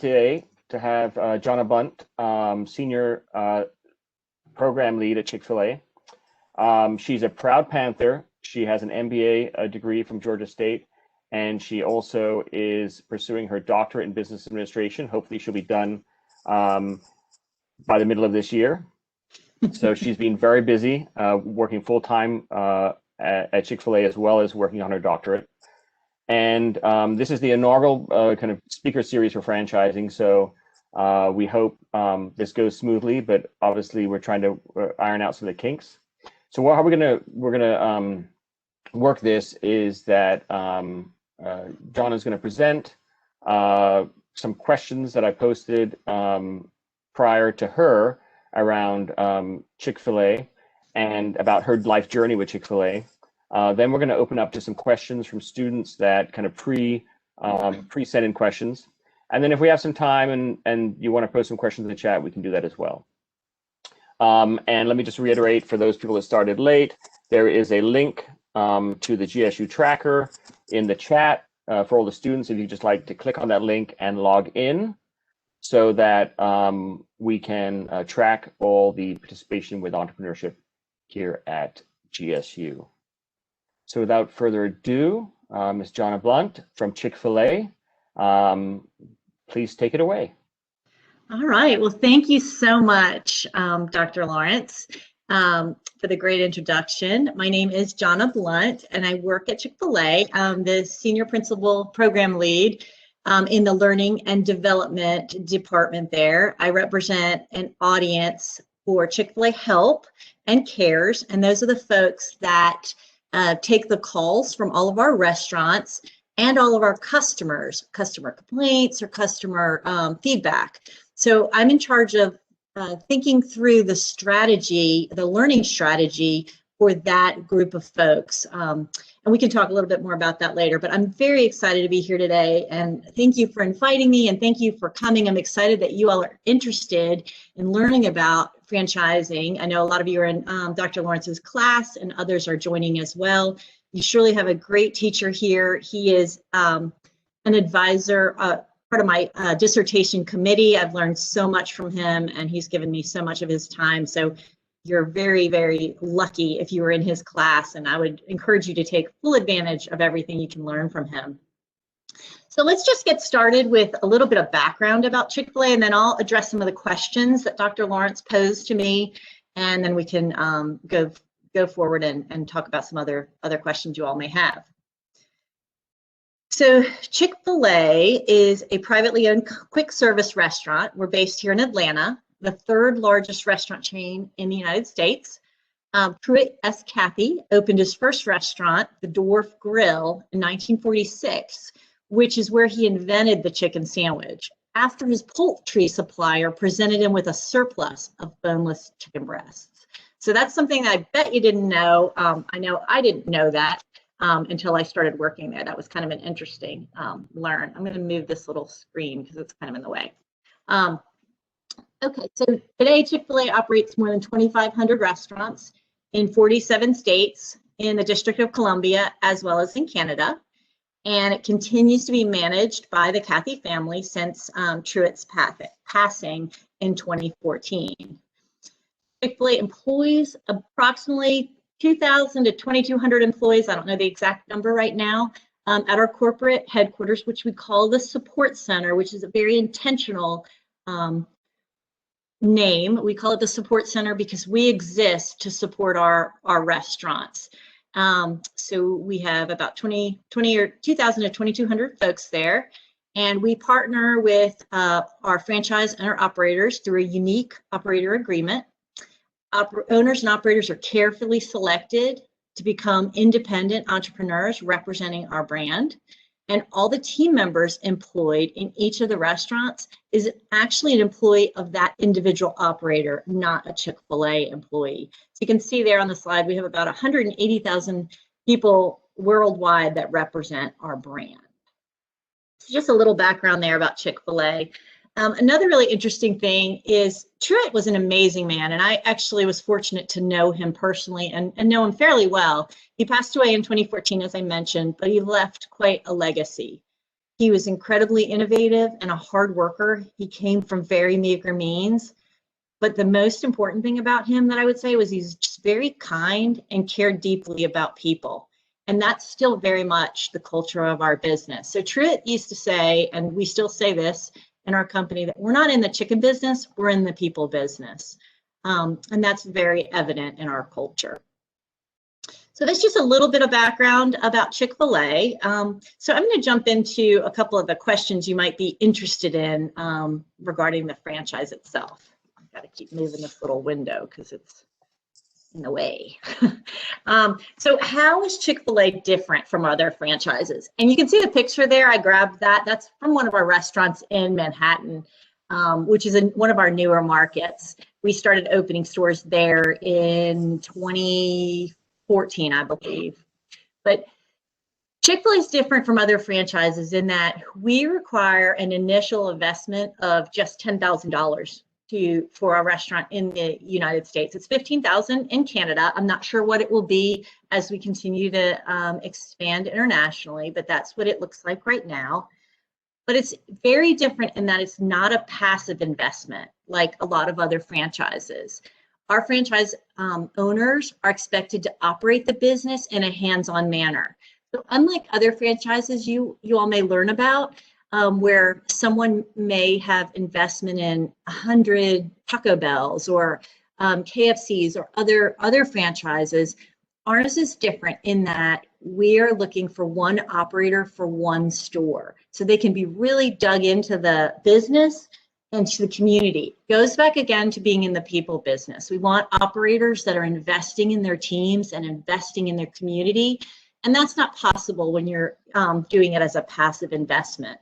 today to have Jonna Blount, Senior Program Lead at Chick-fil-A. She's a proud Panther. She has an MBA degree from Georgia State, and she also is pursuing her doctorate in business administration. Hopefully she'll be done by the middle of this year. So she's been very busy working full-time at Chick-fil-A, as well as working on her doctorate. And this is the inaugural kind of speaker series for franchising. So we hope this goes smoothly, but obviously we're trying to iron out some of the kinks. So how we're gonna work this is that Jonna's gonna present some questions that I posted prior to her around Chick-fil-A and about her life journey with Chick-fil-A. Then we're going to open up to some questions from students that kind of pre-sent in questions. And then if we have some time and you want to post some questions in the chat, we can do that as well. And let me just reiterate for those people that started late, there is a link to the GSU tracker in the chat for all the students. If you just like to click on that link and log in, so that we can track all the participation with entrepreneurship here at GSU. So without further ado, Ms. Jonna Blount from Chick-fil-A, please take it away. All right, well, thank you so much, Dr. Lawrence, for the great introduction. My name is Jonna Blount, and I work at Chick-fil-A. I'm the Senior Principal Program Lead in the Learning and Development Department there. I represent an audience for Chick-fil-A Help and Cares, and those are the folks that take the calls from all of our restaurants and all of our customers, customer complaints or customer feedback. So I'm in charge of thinking through the strategy, the learning strategy for that group of folks. And we can talk a little bit more about that later, but I'm very excited to be here today. And thank you for inviting me, and thank you for coming. I'm excited that you all are interested in learning about franchising. I know a lot of you are in Dr. Lawrence's class, and others are joining as well. You surely have a great teacher here. He is an advisor, part of my dissertation committee. I've learned so much from him, and he's given me so much of his time. So you're very, very lucky if you were in his class, and I would encourage you to take full advantage of everything you can learn from him. So let's just get started with a little bit of background about Chick-fil-A, and then I'll address some of the questions that Dr. Lawrence posed to me, and then we can go forward and talk about some other questions you all may have. So Chick-fil-A is a privately owned quick service restaurant. We're based here in Atlanta, the third largest restaurant chain in the United States. Pruitt S. Cathy opened his first restaurant, the Dwarf Grill, in 1946, which is where he invented the chicken sandwich, after his poultry supplier presented him with a surplus of boneless chicken breasts. So that's something that I bet you didn't know. I know I didn't know that until I started working there. That was kind of an interesting learn. I'm going to move this little screen because it's kind of in the way. Okay, so today Chick-fil-A operates more than 2,500 restaurants in 47 states in the District of Columbia, as well as in Canada. And it continues to be managed by the Cathy family since Truett's passing in 2014. Chick-fil-A employs approximately 2,000 to 2,200 employees. I don't know the exact number right now. At our corporate headquarters, which we call the support center, which is a very intentional name. We call it the support center because we exist to support our restaurants. So we have about 2,000 to 2,200 folks there, and we partner with our franchise and our operators through a unique operator agreement. Owners and operators are carefully selected to become independent entrepreneurs representing our brand. And all the team members employed in each of the restaurants is actually an employee of that individual operator, not a Chick-fil-A employee. So you can see there on the slide, we have about 180,000 people worldwide that represent our brand. So just a little background there about Chick-fil-A. Another really interesting thing is Truett was an amazing man, and I actually was fortunate to know him personally and know him fairly well. He passed away in 2014, as I mentioned, but he left quite a legacy. He was incredibly innovative and a hard worker. He came from very meager means. But the most important thing about him that I would say was he's just very kind and cared deeply about people. And that's still very much the culture of our business. So Truett used to say, and we still say this in our company, that we're not in the chicken business, we're in the people business. And that's very evident in our culture. So that's just a little bit of background about Chick-fil-A. So I'm going to jump into a couple of the questions you might be interested in regarding the franchise itself. I've got to keep moving this little window because it's in the way. So how is Chick-fil-A different from other franchises? And you can see the picture there. I grabbed that. That's from one of our restaurants in Manhattan, which is one of our newer markets. We started opening stores there in 2014, I believe. But Chick-fil-A is different from other franchises in that we require an initial investment of just $10,000 for a restaurant in the United States. It's $15,000 in Canada. I'm not sure what it will be as we continue to expand internationally, but that's what it looks like right now. But it's very different in that it's not a passive investment like a lot of other franchises. Our franchise owners are expected to operate the business in a hands-on manner. So unlike other franchises you all may learn about, where someone may have investment in 100 Taco Bells or KFCs or other franchises, ours is different in that we are looking for one operator for one store. So they can be really dug into the business and to the community. Goes back again to being in the people business. We want operators that are investing in their teams and investing in their community. And that's not possible when you're doing it as a passive investment.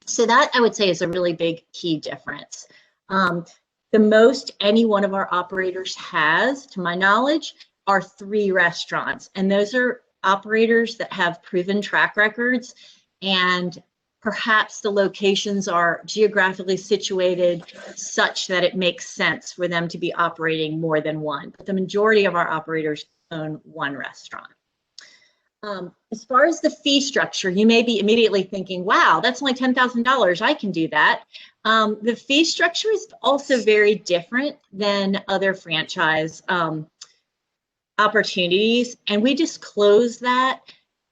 So that I would say is a really big key difference. The most any one of our operators has, to my knowledge, are 3 restaurants. And those are operators that have proven track records, and perhaps the locations are geographically situated such that it makes sense for them to be operating more than one. But the majority of our operators own one restaurant. As far as the fee structure, you may be immediately thinking, wow, that's only $10,000. I can do that. The fee structure is also very different than other franchise opportunities. And we disclose that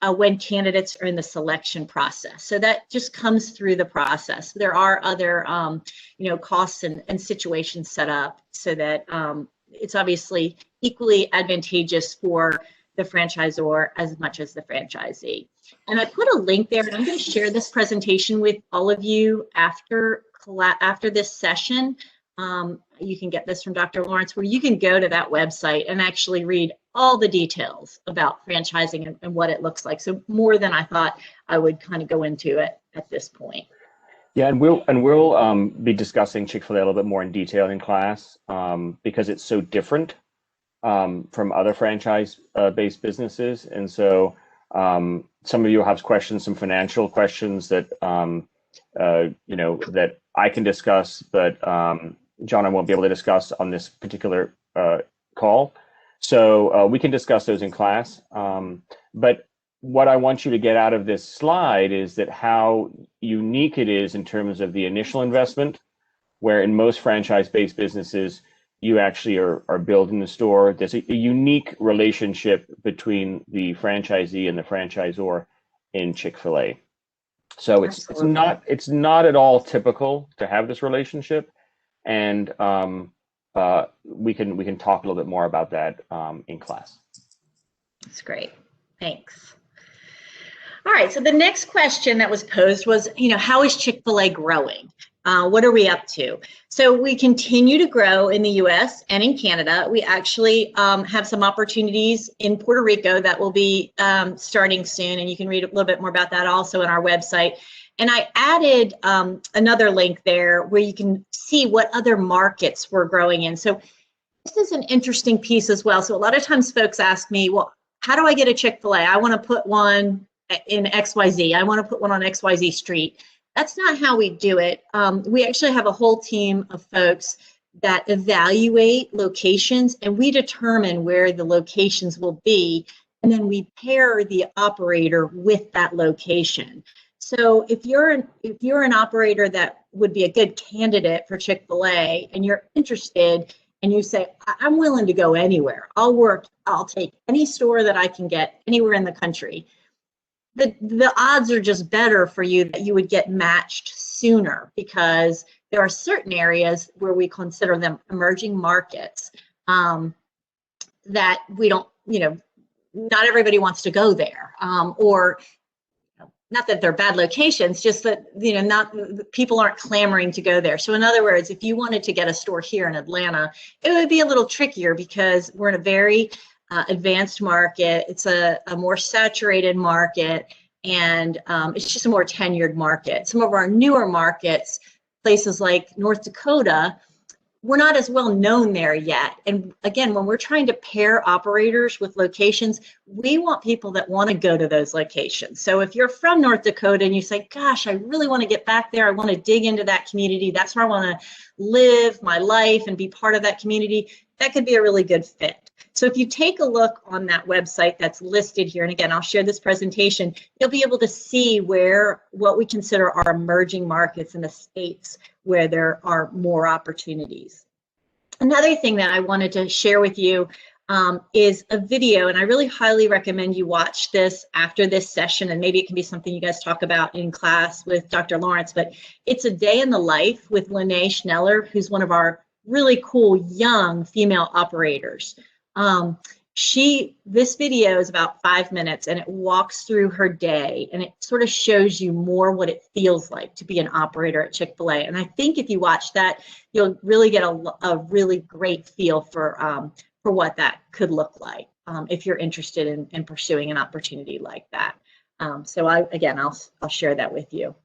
when candidates are in the selection process. So that just comes through the process. There are other costs and situations set up so that it's obviously equally advantageous for the franchisor as much as the franchisee. And I put a link there, and I'm going to share this presentation with all of you after this session. You can get this from Dr. Lawrence, where you can go to that website and actually read all the details about franchising and what it looks like. So more than I thought I would kind of go into it at this point. Yeah, and we'll be discussing Chick-fil-A a little bit more in detail in class because it's so different from other franchise-based businesses. And so some of you have questions, some financial questions that that I can discuss, but Jonna won't be able to discuss on this particular call. So we can discuss those in class. But what I want you to get out of this slide is that how unique it is in terms of the initial investment, where in most franchise-based businesses, you actually are building the store. There's a unique relationship between the franchisee and the franchisor in Chick-fil-A. So it's not at all typical to have this relationship, and we can talk a little bit more about that in class. That's great. Thanks. All right. So the next question that was posed was, how is Chick-fil-A growing? What are we up to? So we continue to grow in the U.S. and in Canada. We actually have some opportunities in Puerto Rico that will be starting soon, and you can read a little bit more about that also on our website. And I added another link there where you can see what other markets we're growing in. So this is an interesting piece as well. So a lot of times folks ask me, well, how do I get a Chick-fil-A? I want to put one in XYZ. I want to put one on XYZ street. That's not how we do it. We actually have a whole team of folks that evaluate locations, and we determine where the locations will be, and then we pair the operator with that location. So if you're an operator that would be a good candidate for Chick-fil-A and you're interested and you say, I'm willing to go anywhere. I'll take any store that I can get anywhere in the country. The odds are just better for you that you would get matched sooner, because there are certain areas where we consider them emerging markets that we don't, not everybody wants to go there, or not that they're bad locations, just that, not people aren't clamoring to go there. So in other words, if you wanted to get a store here in Atlanta, it would be a little trickier because we're in a very advanced market. It's a more saturated market, and it's just a more tenured market. Some of our newer markets, places like North Dakota, we're not as well known there yet. And again, when we're trying to pair operators with locations, we want people that want to go to those locations. So if you're from North Dakota and you say, gosh, I really want to get back there, I want to dig into that community, that's where I want to live my life and be part of that community, that could be a really good fit. So if you take a look on that website that's listed here, and again, I'll share this presentation, you'll be able to see what we consider our emerging markets in the states where there are more opportunities. Another thing that I wanted to share with you is a video, and I really highly recommend you watch this after this session, and maybe it can be something you guys talk about in class with Dr. Lawrence, but it's a day in the life with Lene Schneller, who's one of our really cool young female operators. This video is about 5 minutes, and it walks through her day, and it sort of shows you more what it feels like to be an operator at Chick-fil-A. And I think if you watch that, you'll really get a really great feel for what that could look like if you're interested in pursuing an opportunity like that. So I'll share that with you.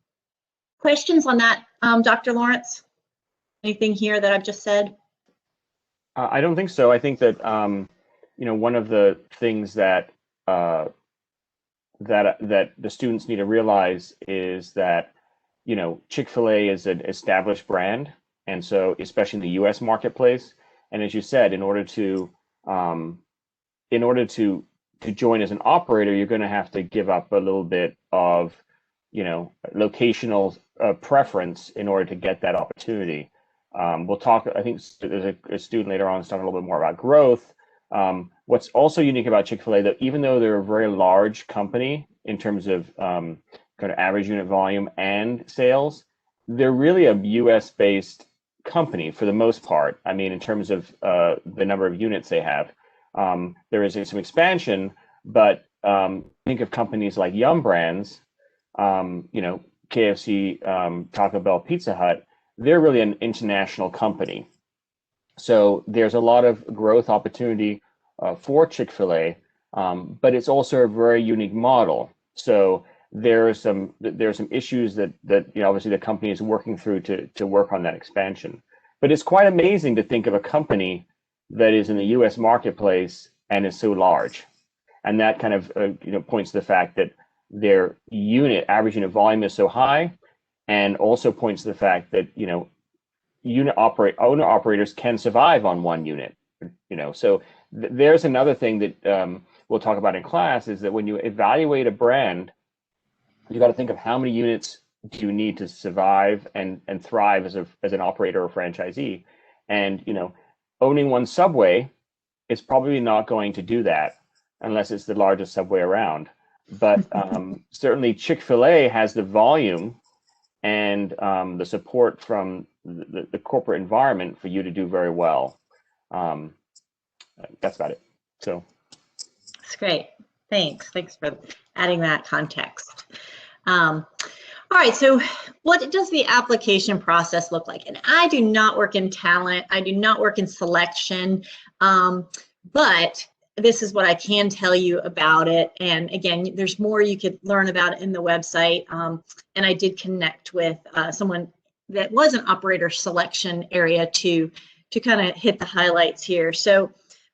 Questions on that, Dr. Lawrence? Anything here that I've just said? I don't think so. I think that one of the things that that the students need to realize is that Chick-fil-A is an established brand, and so especially in the U.S. marketplace. And as you said, in order to join as an operator, you're going to have to give up a little bit of locational preference in order to get that opportunity. We'll talk. I think there's a student later on who's talking a little bit more about growth. What's also unique about Chick-fil-A, that even though they're a very large company in terms of kind of average unit volume and sales, they're really a U.S.-based company for the most part. I mean, in terms of the number of units they have, there is some expansion, but think of companies like Yum Brands, KFC, Taco Bell, Pizza Hut. They're really an international company. So there's a lot of growth opportunity for Chick-fil-A, but it's also a very unique model. So there are some issues that obviously the company is working through to work on that expansion. But it's quite amazing to think of a company that is in the U.S. marketplace and is so large, and that kind of points to the fact that their average unit volume is so high, and also points to the fact that owner operators can survive on one unit. So there's another thing that we'll talk about in class, is that when you evaluate a brand, you got to think of how many units do you need to survive and thrive as an operator or franchisee. And owning one Subway is probably not going to do that unless it's the largest Subway around. But certainly Chick-fil-A has the volume and the support from the corporate environment for you to do very well. That's about it. So that's great. Thanks for adding that context. All right, so what does the application process look like? And I do not work in talent, I do not work in selection, but this is what I can tell you about it. And again, there's more you could learn about it in the website. And I did connect with someone that was an operator selection area to kind of hit the highlights here. So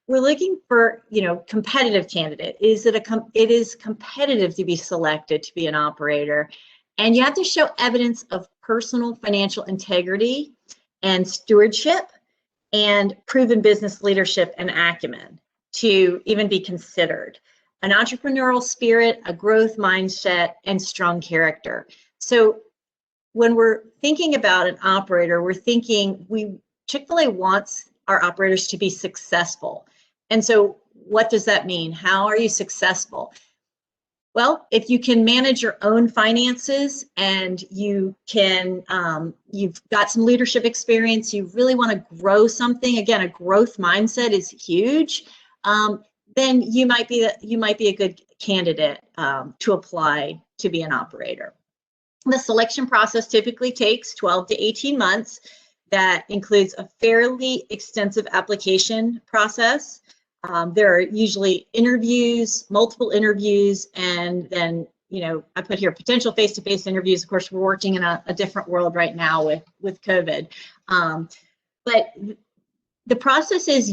we're looking for, competitive candidate. It is competitive to be selected to be an operator. And you have to show evidence of personal financial integrity and stewardship and proven business leadership and acumen to even be considered. an entrepreneurial spirit, a growth mindset, and strong character. So when we're thinking about an operator, we're thinking Chick-fil-A wants our operators to be successful. And so what does that mean? How are you successful? Well, if you can manage your own finances and you can, you've got some leadership experience, you really want to grow something. Again, a growth mindset is huge. Then you might be a good candidate to apply to be an operator. The selection process typically takes 12 to 18 months. That includes a fairly extensive application process. There are usually interviews, multiple interviews, and then, I put here potential face-to-face interviews. Of course, we're working in a different world right now with COVID. But the process is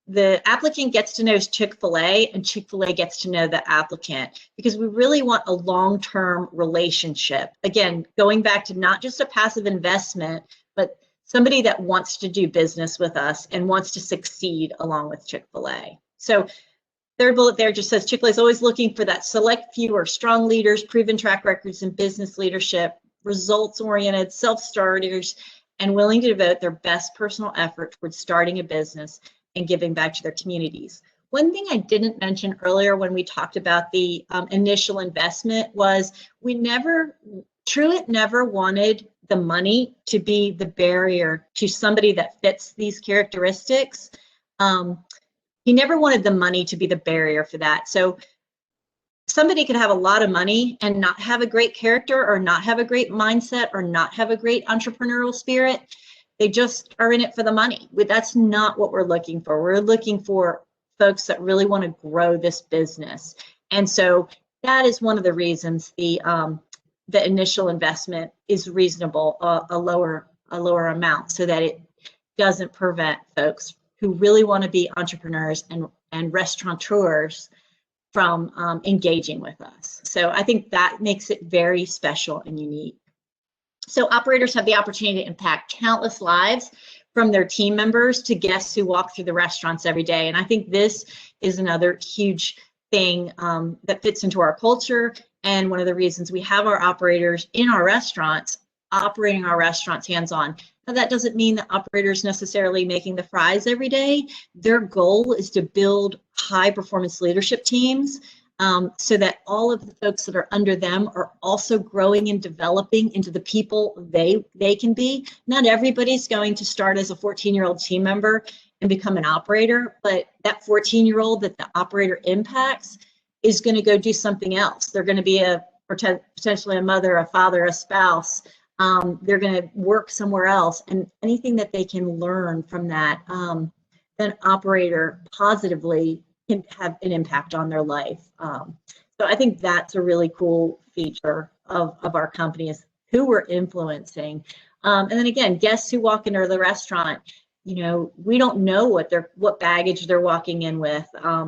the applicant gets to know Chick-fil-A, and Chick-fil-A gets to know the applicant, because we really want a long-term relationship. Again, going back to not just a passive investment, but somebody that wants to do business with us and wants to succeed along with Chick-fil-A. So third bullet there just says Chick-fil-A is always looking for that select few or strong leaders, proven track records in business leadership, results-oriented, self-starters, and willing to devote their best personal effort towards starting a business and giving back to their communities. One thing I didn't mention earlier when we talked about the initial investment was Truett never wanted the money to be the barrier to somebody that fits these characteristics. He never wanted the money to be the barrier for that. So somebody could have a lot of money and not have a great character, or not have a great mindset, or not have a great entrepreneurial spirit. They just are in it for the money. That's not what we're looking for. We're looking for folks that really want to grow this business. And so that is one of the reasons the initial investment is reasonable, a lower amount, so that it doesn't prevent folks who really want to be entrepreneurs and restaurateurs from engaging with us. So I think that makes it very special and unique. So operators have the opportunity to impact countless lives, from their team members to guests who walk through the restaurants every day. And I think this is another huge thing that fits into our culture, and one of the reasons we have our operators in our restaurants, operating our restaurants hands-on. Now, that doesn't mean that operators necessarily making the fries every day. Their goal is to build high-performance leadership teams, so that all of the folks that are under them are also growing and developing into the people they can be. Not everybody's going to start as a 14-year-old team member and become an operator, but that 14-year-old that the operator impacts is going to go do something else. They're going to be potentially a mother, a father, a spouse. They're going to work somewhere else, and anything that they can learn from that, then operator positively can have an impact on their life. So I think that's a really cool feature of our company, is who we're influencing. And then again, guests who walk into the restaurant, we don't know what baggage they're walking in with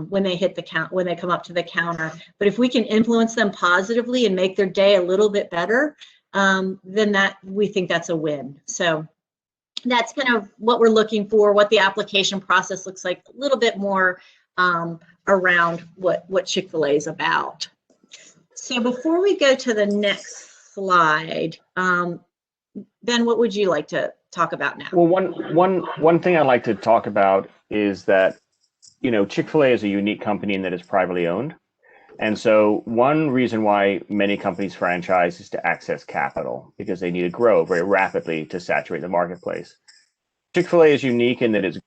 when they come up to the counter. But if we can influence them positively and make their day a little bit better, then we think that's a win. So that's kind of what we're looking for, what the application process looks like, a little bit more around what Chick-fil-A is about. So before we go to the next slide, Ben, what would you like to talk about now? Well, one thing I'd like to talk about is that, Chick-fil-A is a unique company in that it's privately owned. And so one reason why many companies franchise is to access capital, because they need to grow very rapidly to saturate the marketplace. Chick-fil-A is unique in that it's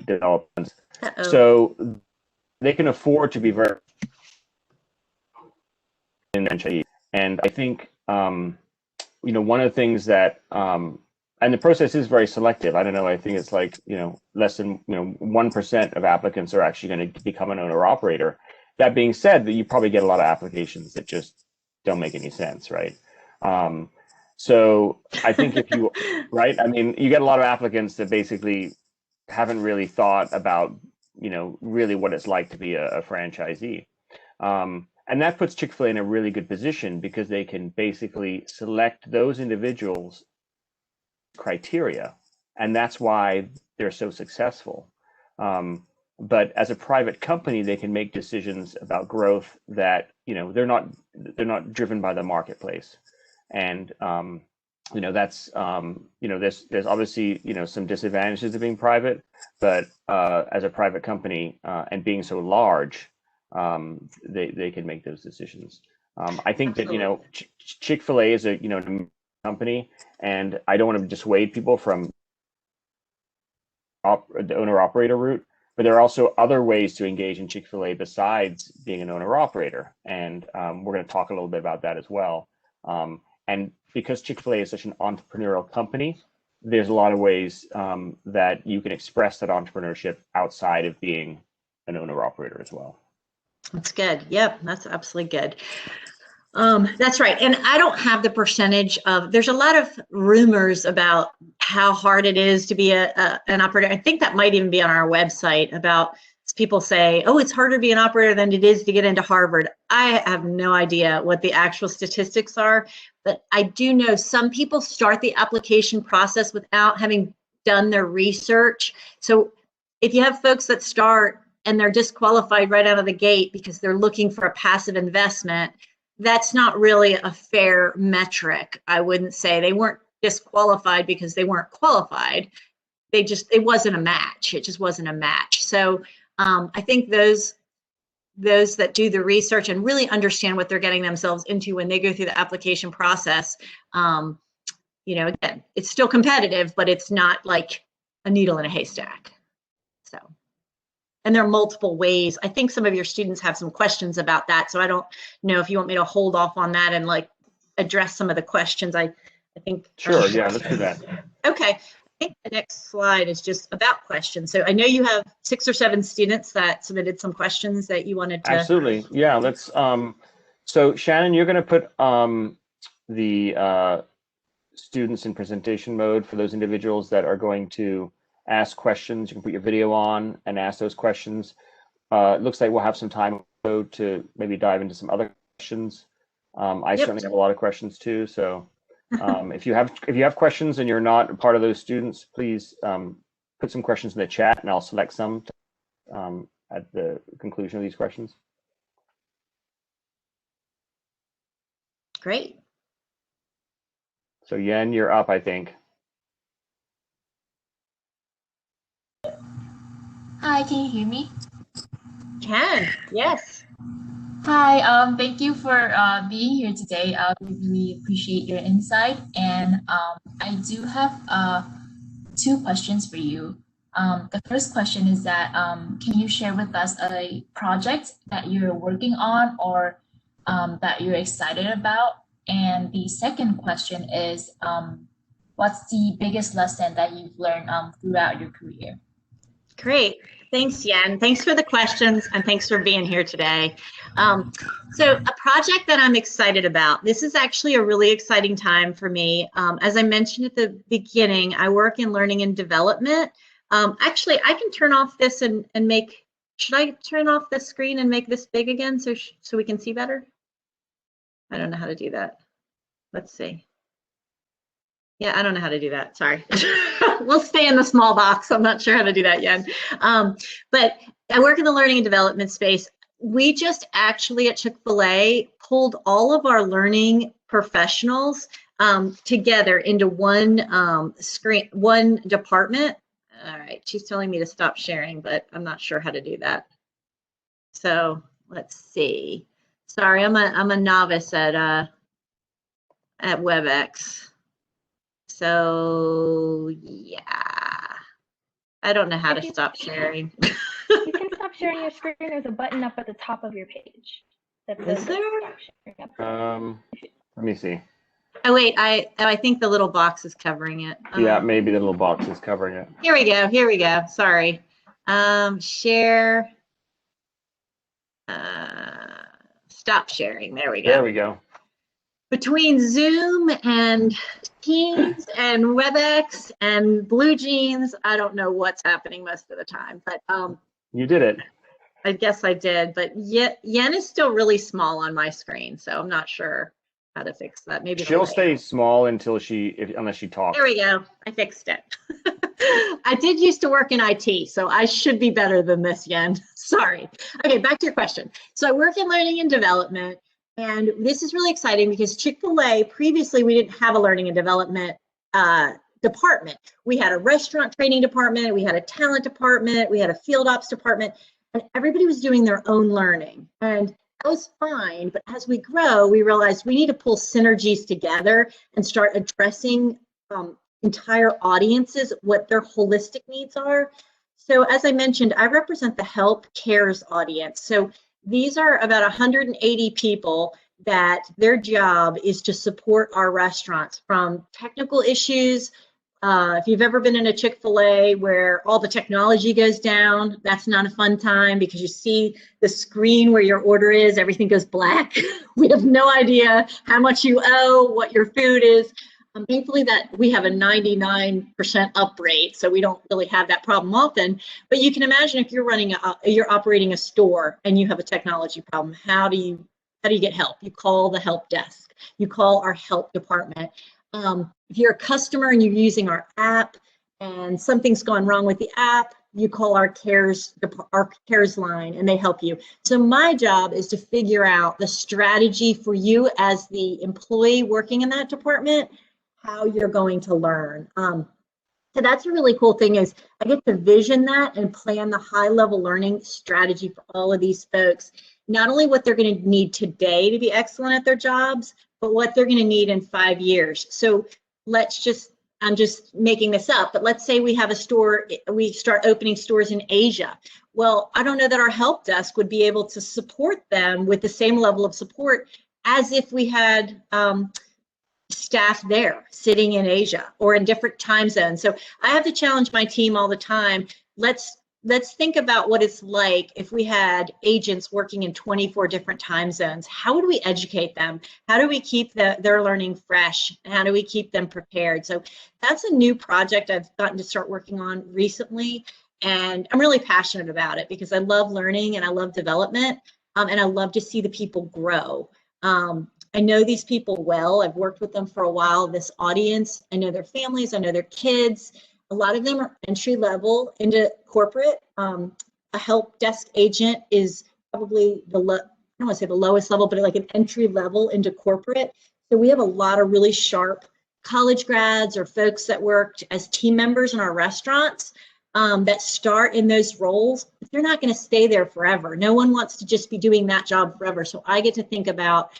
developments. So they can afford to be very, and I think one of the things that and the process is very selective. I don't know, I think it's like less than 1% of applicants are actually going to become an owner operator. That being said, that you probably get a lot of applications that just don't make any sense, right? So I think if you right, I mean, you get a lot of applicants that basically haven't really thought about really what it's like to be a franchisee. And that puts Chick-fil-A in a really good position because they can basically select those individuals criteria, and that's why they're so successful. But as a private company, they can make decisions about growth that, you know, they're not driven by the marketplace. And you know, that's you know, there's obviously, you know, some disadvantages of being private, but as a private company and being so large, they can make those decisions. I think that, you know, Chick-fil-A is a, you know, company, and I don't want to dissuade people from the owner operator route, but there are also other ways to engage in Chick-fil-A besides being an owner operator, and we're going to talk a little bit about that as well. And because Chick-fil-A is such an entrepreneurial company, there's a lot of ways that you can express that entrepreneurship outside of being an owner operator as well. That's good. Yep, that's absolutely good. That's right. And I don't have the percentage of, there's a lot of rumors about how hard it is to be an operator. I think that might even be on our website about people say, oh, it's harder to be an operator than it is to get into Harvard. I have no idea what the actual statistics are, but I do know some people start the application process without having done their research. So if you have folks that start and they're disqualified right out of the gate because they're looking for a passive investment, that's not really a fair metric. I wouldn't say they weren't disqualified because they weren't qualified. It wasn't a match. It just wasn't a match. So I think those that do the research and really understand what they're getting themselves into when they go through the application process, you know, again, it's still competitive, but it's not like a needle in a haystack. So. And there are multiple ways. I think some of your students have some questions about that. So I don't know if you want me to hold off on that and like address some of the questions. I think. Sure, yeah, let's do that. Okay, I think the next slide is just about questions. So I know you have 6 or 7 students that submitted some questions that you wanted to. Absolutely, yeah, let's, so Shannon, you're gonna put the students in presentation mode for those individuals that are going to ask questions. You can put your video on and ask those questions. It looks like we'll have some time to maybe dive into some other questions. I certainly have a lot of questions too. So if you have questions and you're not a part of those students, please put some questions in the chat and I'll select some at the conclusion of these questions. Great. So Yen, you're up, I think. Hi, can you hear me? Can, yes. Hi, thank you for being here today. We really appreciate your insight. And I do have 2 questions for you. The first question is that, can you share with us a project that you're working on or that you're excited about? And the second question is, what's the biggest lesson that you've learned throughout your career? Great. Thanks, Yen. Thanks for the questions and thanks for being here today. So a project that I'm excited about, this is actually a really exciting time for me. As I mentioned at the beginning, I work in learning and development. Actually, I can turn off this and make, should I turn off the screen and make this big again so we can see better? I don't know how to do that. Let's see. Yeah, I don't know how to do that. Sorry. We'll stay in the small box. I'm not sure how to do that yet. But I work in the learning and development space. We just actually at Chick-fil-A pulled all of our learning professionals together into one department. All right, she's telling me to stop sharing, but I'm not sure how to do that. So let's see. Sorry, I'm a novice at WebEx. So yeah, I don't know how to stop sharing. You can stop sharing your screen. There's a button up at the top of your page. Is there? Let me see. Oh wait, I think the little box is covering it. Yeah, maybe the little box is covering it. Here we go. Here we go. Sorry. Share. Stop sharing. There we go. There we go. Between Zoom and Teams and WebEx and Blue Jeans, I don't know what's happening most of the time, but you did it. I guess I did, but yen is still really small on my screen, so I'm not sure how to fix that. Maybe She'll stay small until unless she talks. There we go. I fixed it. I did used to work in IT, so I should be better than this, Yen. Sorry. Okay, back to your question. So I work in learning and development, and this is really exciting because Chick-fil-A, previously we didn't have a learning and development department. We had a restaurant training department, we had a talent department, we had a field ops department, and everybody was doing their own learning. And that was fine, but as we grow, we realized we need to pull synergies together and start addressing entire audiences, what their holistic needs are. So as I mentioned, I represent the Help Cares audience. So these are about 180 people that their job is to support our restaurants from technical issues. If you've ever been in a Chick-fil-A where all the technology goes down, that's not a fun time because you see the screen where your order is, everything goes black. We have no idea how much you owe, what your food is. Thankfully that we have a 99% up rate, so we don't really have that problem often. But you can imagine if you're you're operating a store and you have a technology problem, how do you get help? You call the help desk. You call our help department. If you're a customer and you're using our app and something's gone wrong with the app, you call our cares line and they help you. So my job is to figure out the strategy for you as the employee working in that department, how you're going to learn. So that's a really cool thing is I get to vision that and plan the high level learning strategy for all of these folks, not only what they're going to need today to be excellent at their jobs, but what they're going to need in 5 years. So I'm just making this up, but let's say we have a store, we start opening stores in Asia. Well, I don't know that our help desk would be able to support them with the same level of support as if we had staff there sitting in Asia or in different time zones. So I have to challenge my team all the time. Let's think about what it's like if we had agents working in 24 different time zones. How would we educate them? How do we keep their learning fresh? How do we keep them prepared? So that's a new project I've gotten to start working on recently. And I'm really passionate about it because I love learning and I love development and I love to see the people grow. I know these people well. I've worked with them for a while, this audience. I know their families, I know their kids. A lot of them are entry level into corporate. A help desk agent is probably I don't want to say the lowest level, but like an entry level into corporate. So we have a lot of really sharp college grads or folks that worked as team members in our restaurants that start in those roles. But they're not going to stay there forever. No one wants to just be doing that job forever. So I get to think about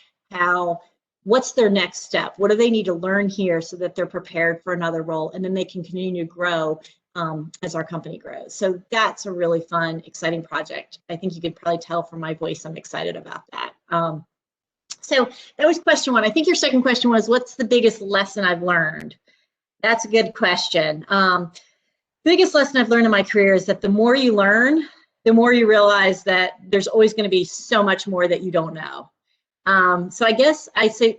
what's their next step? What do they need to learn here so that they're prepared for another role and then they can continue to grow as our company grows. So that's a really fun, exciting project. I think you could probably tell from my voice I'm excited about that. So that was question one. I think your second question was, what's the biggest lesson I've learned? That's a good question. Biggest lesson I've learned in my career is that the more you learn, the more you realize that there's always going to be so much more that you don't know. So I guess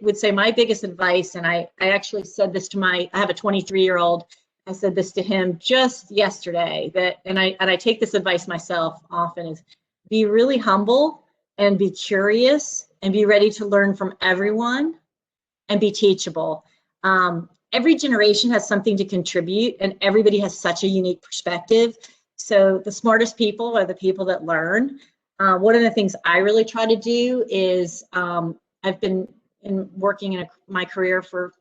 would say my biggest advice, and I actually said this to I have a 23-year-old, I said this to him just yesterday, and I take this advice myself often, is be really humble and be curious and be ready to learn from everyone and be teachable. Every generation has something to contribute and everybody has such a unique perspective. So the smartest people are the people that learn. One of the things I really try to do is I've been working in my career for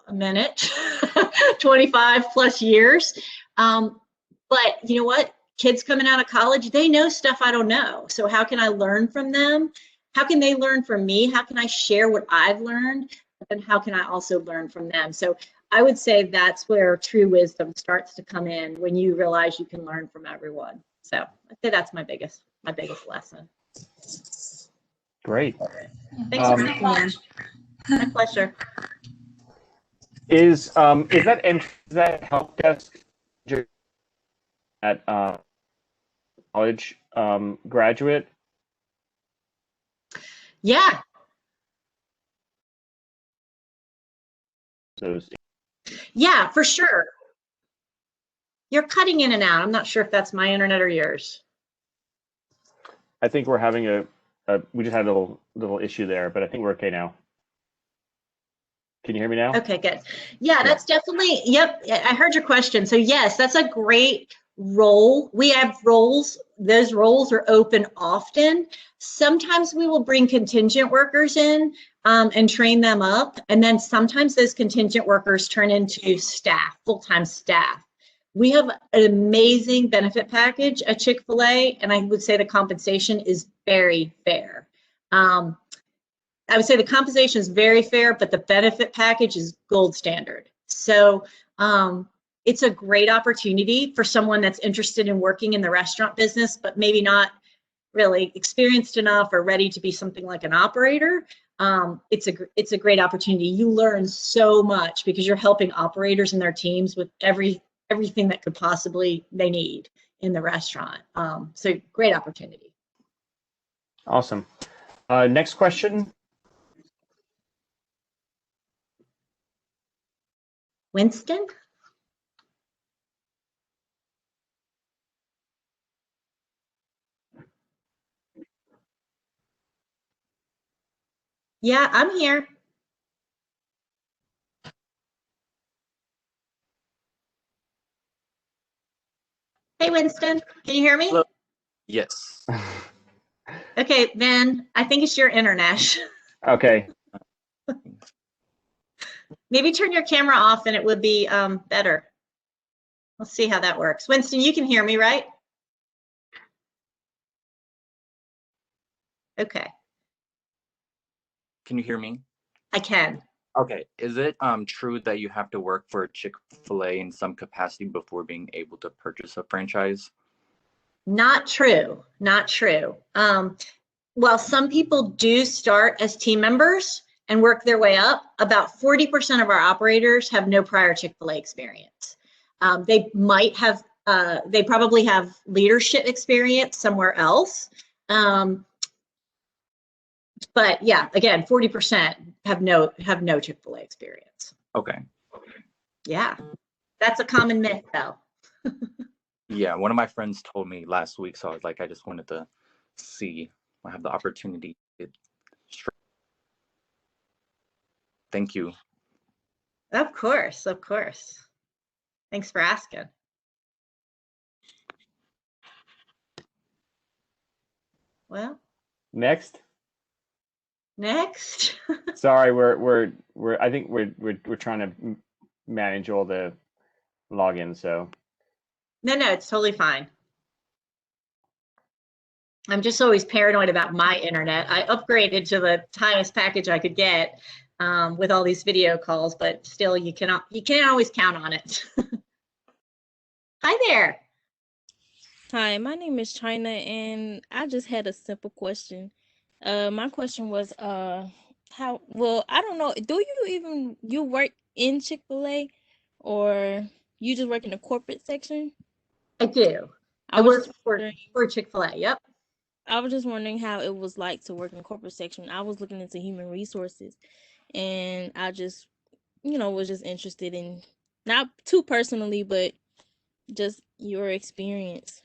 a minute, 25 plus years. But you know what? Kids coming out of college, they know stuff I don't know. So how can I learn from them? How can they learn from me? How can I share what I've learned? And how can I also learn from them? So I would say that's where true wisdom starts to come in, when you realize you can learn from everyone. So I'd say that's my biggest lesson. Great. Thanks for having me. My pleasure. Is that help desk at college graduate? Yeah. Yeah, for sure. You're cutting in and out. I'm not sure if that's my internet or yours. I think we're having we just had a little issue there, but I think we're okay now. Can you hear me now? Okay, good. Yeah, that's definitely, yep, I heard your question. So yes, that's a great role. We have roles, those roles are open often. Sometimes we will bring contingent workers in and train them up. And then sometimes those contingent workers turn into staff, full-time staff. We have an amazing benefit package at Chick-fil-A, and I would say the compensation is very fair. I would say the compensation is very fair, but the benefit package is gold standard. So it's a great opportunity for someone that's interested in working in the restaurant business, but maybe not really experienced enough or ready to be something like an operator. It's a great opportunity. You learn so much because you're helping operators and their teams with everything that could possibly they need in the restaurant. So great opportunity. Awesome. Next question. Winston? Yeah, I'm here. Hey, Winston, can you hear me? Hello. Yes. Okay, Ben, I think it's your internet. Okay. Maybe turn your camera off and it would be better. Let's see how that works. Winston, you can hear me, right? Okay, Can you hear me? I can. Okay. Is it true that you have to work for Chick-fil-A in some capacity before being able to purchase a franchise? Not true, not true. While some people do start as team members and work their way up, about 40% of our operators have no prior Chick-fil-A experience. They might have, they probably have leadership experience somewhere else. But yeah, again, 40% have no Chick-fil-A experience. Okay. Yeah, that's a common myth though. Yeah, one of my friends told me last week, so I was like, I just wanted to see. I have the opportunity. Thank you. Of course, of course. Thanks for asking. Well, Next. next. Sorry, I think we're trying to manage all the logins, so. No, it's totally fine. I'm just always paranoid about my internet. I upgraded to the highest package I could get with all these video calls, but still you can't always count on it. Hi there. Hi, my name is China, and I just had a simple question. My question was, well, I don't know, do you work in Chick-fil-A, or you just work in the corporate section? I do. I I was work just for wondering, Chick-fil-A. Yep. I was just wondering how it was like to work in the corporate section. I was looking into human resources, and I just, was just interested in, not too personally, but just your experience.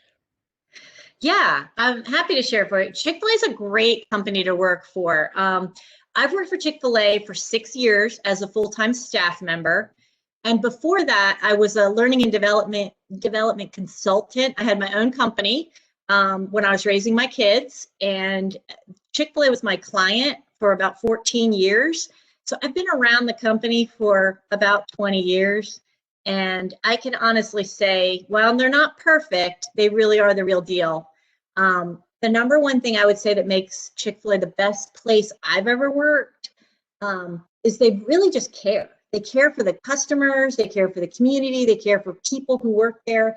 Yeah, I'm happy to share for you. Chick-fil-A is a great company to work for. I've worked for Chick-fil-A for 6 years as a full-time staff member. And before that, I was a learning and development consultant. I had my own company when I was raising my kids, and Chick-fil-A was my client for about 14 years. So I've been around the company for about 20 years. And I can honestly say, while they're not perfect, they really are the real deal. The number one thing I would say that makes Chick-fil-A the best place I've ever worked is they really just care. They care for the customers, they care for the community, they care for people who work there.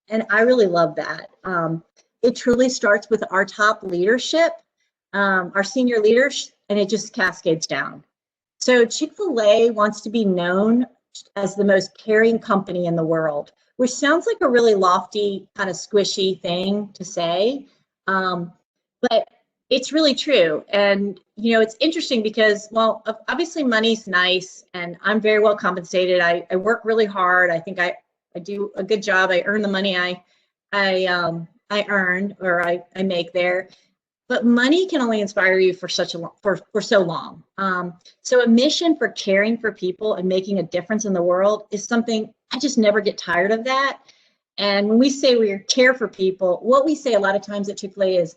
And I really love that. It truly starts with our top leadership, our senior leaders, and it just cascades down. So Chick-fil-A wants to be known as the most caring company in the world, which sounds like a really lofty, kind of squishy thing to say, but it's really true. And, it's interesting because, well, obviously money's nice and I'm very well compensated. I work really hard. I think I do a good job. I earn the money I earn or I make there. but money can only inspire you for for so long. So a mission for caring for people and making a difference in the world is something I just never get tired of that. And when we say we care for people, what we say a lot of times at Chick-fil-A is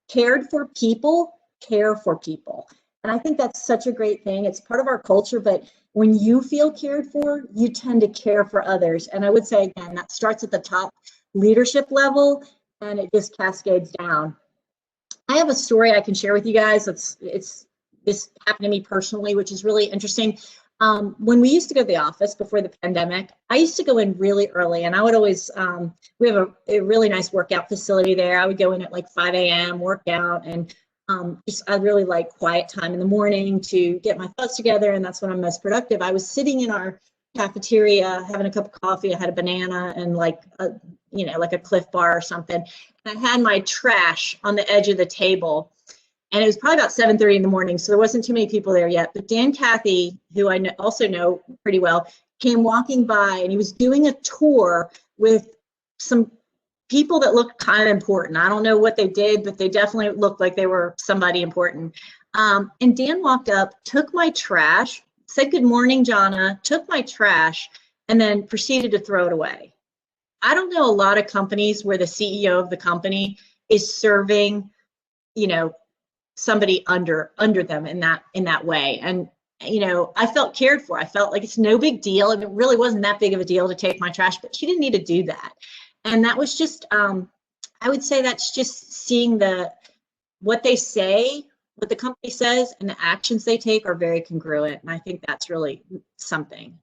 cared for people, care for people. And I think that's such a great thing. It's part of our culture, but when you feel cared for, you tend to care for others. And I would say, again, that starts at the top leadership level and it just cascades down. I have a story I can share with you guys. This happened to me personally, which is really interesting. When we used to go to the office before the pandemic, I used to go in really early, and I would always, we have a really nice workout facility there. I would go in at like 5 a.m., work out, and I really like quiet time in the morning to get my thoughts together, and that's when I'm most productive. I was sitting in our cafeteria having a cup of coffee. I had a banana and like a Cliff Bar or something. And I had my trash on the edge of the table. And it was probably about 7:30 in the morning, so there wasn't too many people there yet. But Dan Cathy, who I also know pretty well, came walking by, and he was doing a tour with some people that looked kind of important. I don't know what they did, but they definitely looked like they were somebody important. And Dan walked up, took my trash, said, "Good morning, Jonna," took my trash, and then proceeded to throw it away. I don't know a lot of companies where the CEO of the company is serving, somebody under them in that way. And I felt cared for. I felt like it's no big deal, and it really wasn't that big of a deal to take my trash, but she didn't need to do that. And that was just I would say that's just seeing what they say, what the company says, and the actions they take are very congruent, and I think that's really something.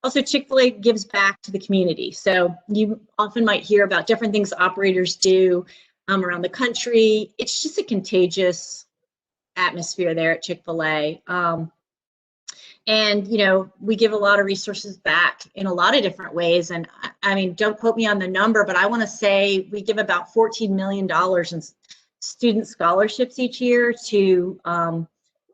Also, Chick-fil-A gives back to the community. So you often might hear about different things operators do around the country. It's just a contagious atmosphere there at Chick-fil-A. And, we give a lot of resources back in a lot of different ways. And I mean, don't quote me on the number, but I want to say we give about $14 million in student scholarships each year to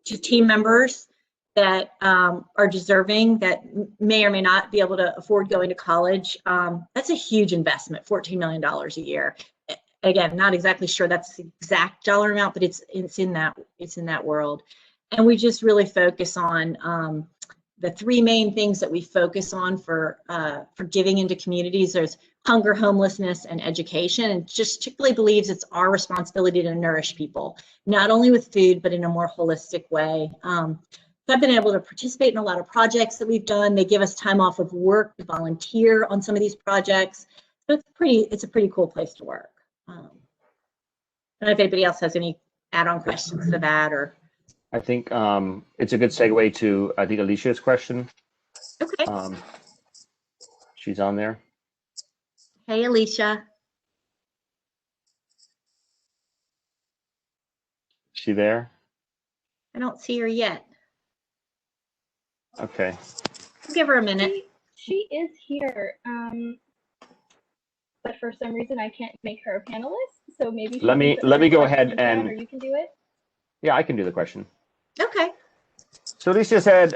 team members that are deserving, that may or may not be able to afford going to college. That's a huge investment, $14 million a year. Again, not exactly sure that's the exact dollar amount, but it's in that world. And we just really focus on the three main things that we focus on for giving into communities. There's hunger, homelessness, and education. And just Chick-fil-A believes it's our responsibility to nourish people, not only with food, but in a more holistic way. So I've been able to participate in a lot of projects that we've done. They give us time off of work to volunteer on some of these projects. So it's a pretty cool place to work. I don't know if anybody else has any add-on questions to that, or. I think it's a good segue to, I think, Alicia's question. Okay. She's on there. Hey, Alicia. Is she there? I don't see her yet. Okay. I'll give her a minute. She is here, but for some reason I can't make her a panelist. So maybe let me go ahead and. Or you can do it. Yeah, I can do the question. Okay. So Alicia said,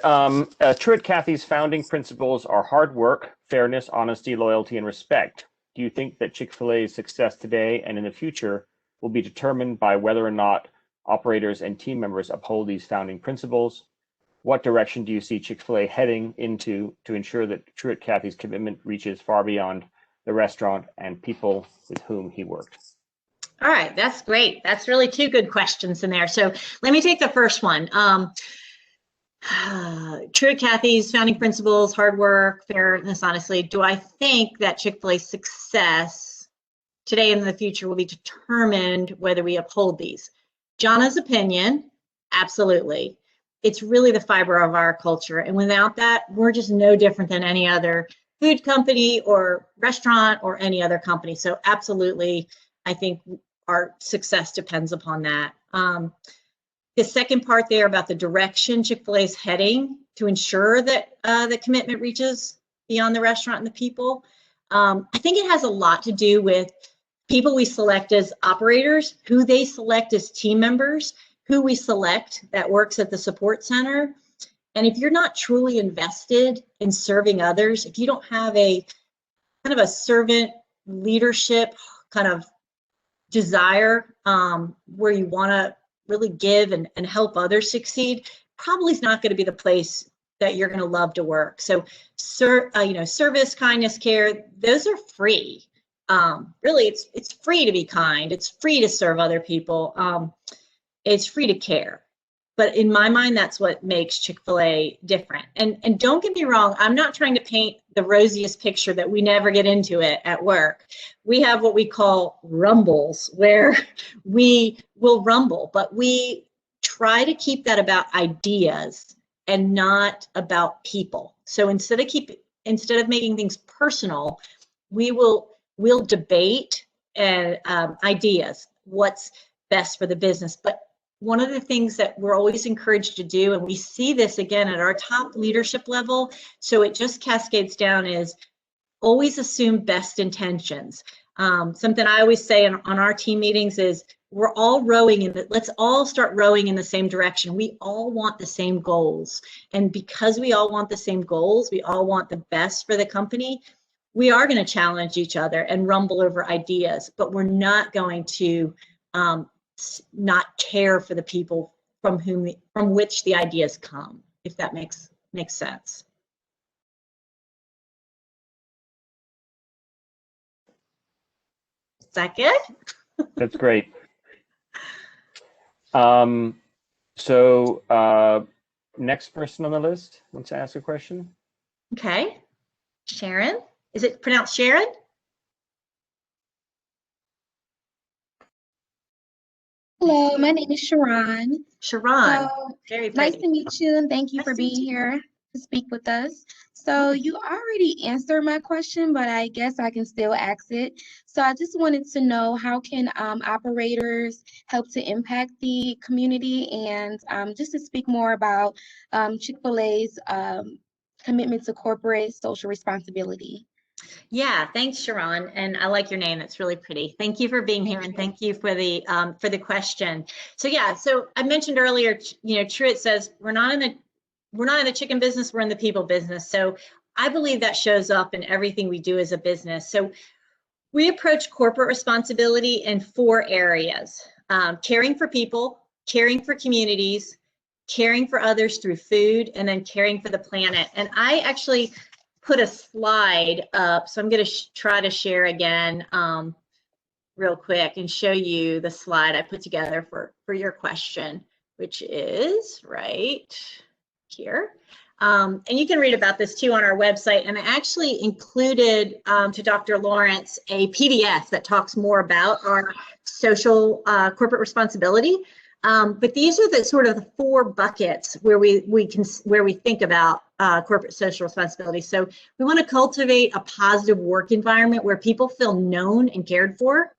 Truett Cathy's founding principles are hard work, fairness, honesty, loyalty, and respect. Do you think that Chick-fil-A's success today and in the future will be determined by whether or not operators and team members uphold these founding principles? What direction do you see Chick-fil-A heading into to ensure that Truett Cathy's commitment reaches far beyond the restaurant and people with whom he worked? All right, that's great. That's really two good questions in there. So let me take the first one. Truett Cathy's founding principles, hard work, fairness, honestly. Do I think that Chick-fil-A's success today and in the future will be determined whether we uphold these? Jonna's opinion, absolutely. It's really the fiber of our culture. And without that, we're just no different than any other food company or restaurant or any other company. So absolutely, I think our success depends upon that. The second part there about the direction Chick-fil-A is heading to ensure that the commitment reaches beyond the restaurant and the people. I think it has a lot to do with people we select as operators, who they select as team members, who we select that works at the support center. And if you're not truly invested in serving others, if you don't have a kind of a servant leadership kind of desire, where you want to really give and help others succeed, probably is not going to be the place that you're going to love to work. So, service, kindness, care, those are free. Really, it's free to be kind. It's free to serve other people. It's free to care. But in my mind, that's what makes Chick-fil-A different. And don't get me wrong, I'm not trying to paint the rosiest picture that we never get into it at work. We have what we call rumbles, where we will rumble, but we try to keep that about ideas and not about people. So instead of making things personal, we'll debate ideas, what's best for the business. But one of the things that we're always encouraged to do, and we see this again at our top leadership level, so it just cascades down, is always assume best intentions. Something I always say on our team meetings is, we're all rowing let's all start rowing in the same direction. We all want the same goals. And because we all want the same goals, we all want the best for the company, we are going to challenge each other and rumble over ideas, but we're not going to not care for the people from which the ideas come, if that makes sense. Is that good? That's great. So next person on the list wants to ask a question. Okay. Sharon. Is it pronounced Sharon? Hello, my name is Sharon. Sharon. So, Very nice pretty. to meet you, and thank you Nice for to meet being you. here to speak with us. So you already answered my question, but I guess I can still ask it. So I just wanted to know, how can operators help to impact the community, and just to speak more about Chick-fil-A's commitment to corporate social responsibility. Yeah, thanks, Sharon. And I like your name. It's really pretty. Thank you for being here, and thank you for the question. So yeah, so I mentioned earlier, Truett says we're not in the chicken business, we're in the people business. So I believe that shows up in everything we do as a business. So we approach corporate responsibility in 4 areas: caring for people, caring for communities, caring for others through food, and then caring for the planet. And I actually put a slide up, so I'm going to try to share again real quick and show you the slide I put together for your question, which is right here. And you can read about this too on our website. And I actually included to Dr. Lawrence a PDF that talks more about our social corporate responsibility. But these are the sort of the 4 buckets where we think about corporate social responsibility. So we want to cultivate a positive work environment where people feel known and cared for.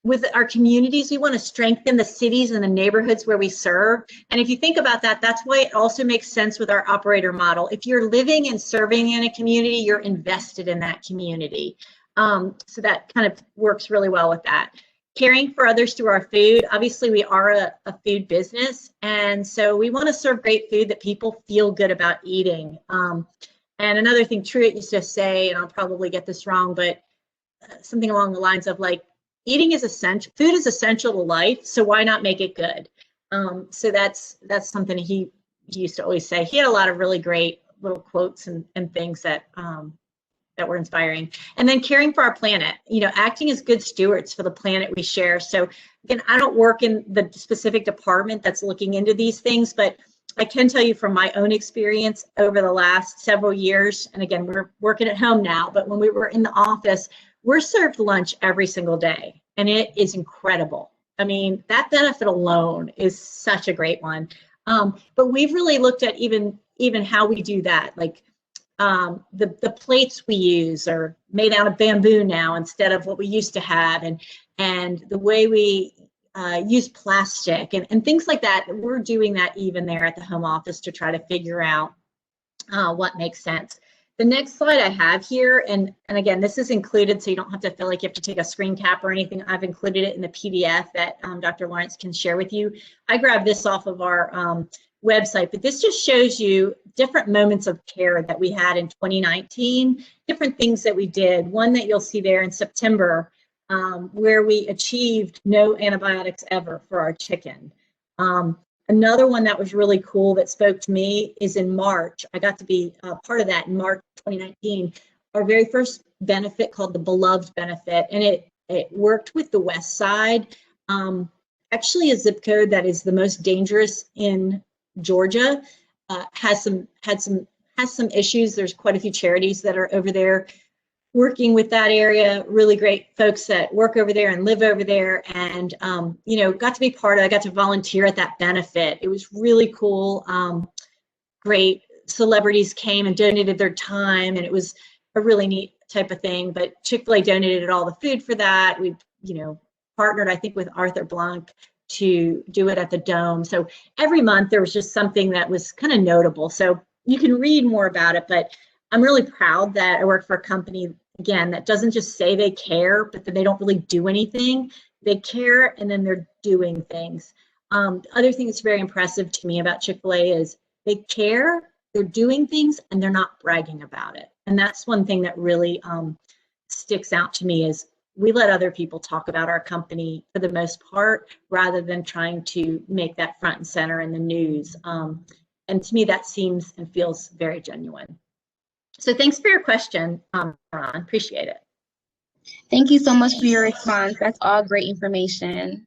With our communities, we want to strengthen the cities and the neighborhoods where we serve. And if you think about that, that's why it also makes sense with our operator model. If you're living and serving in a community, you're invested in that community. So that kind of works really well with that. Caring for others through our food. Obviously, we are a food business, and so we want to serve great food that people feel good about eating. And another thing Truett used to say, and I'll probably get this wrong, but something along the lines of like, eating is essential, food is essential to life, so why not make it good? So that's something he used to always say. He had a lot of really great little quotes and things that were inspiring. And then caring for our planet, acting as good stewards for the planet we share. So again, I don't work in the specific department that's looking into these things, but I can tell you from my own experience over the last several years, and again, we're working at home now, but when we were in the office, we're served lunch every single day, and it is incredible. I mean, that benefit alone is such a great one. But we've really looked at even how we do that. Like the plates we use are made out of bamboo now instead of what we used to have, and the way we use plastic and things like that. We're doing that even there at the home office to try to figure out what makes sense. The next slide I have here, and again, this is included, so you don't have to feel like you have to take a screen cap or anything. I've included it in the PDF that Dr. Lawrence can share with you. I grabbed this off of our website, but this just shows you different moments of care that we had in 2019, different things that we did. One that you'll see there in September, where we achieved no antibiotics ever for our chicken. Another one that was really cool that spoke to me is in March. I got to be part of that in March 2019. Our very first benefit called the Beloved Benefit, and it worked with the West Side. Actually, a zip code that is the most dangerous in Georgia, has some issues. There's quite a few charities that are over there working with that area, really great folks that work over there and live over there, and got to be part of it. I got to volunteer at that benefit. It was really cool. Great celebrities came and donated their time, and it was a really neat type of thing. But Chick-fil-A donated all the food for that. We partnered, I think, with Arthur Blanc to do it at the Dome. So every month there was just something that was kind of notable. So you can read more about it, but I'm really proud that I work for a company, again, that doesn't just say they care, but that they don't really do anything. They care, and then they're doing things. The other thing that's very impressive to me about Chick-fil-A is they care, they're doing things, and they're not bragging about it. And that's one thing that really sticks out to me is we let other people talk about our company for the most part, rather than trying to make that front and center in the news. And to me, that seems and feels very genuine. So thanks for your question, Ron. Appreciate it. Thank you so much for your response. That's all great information.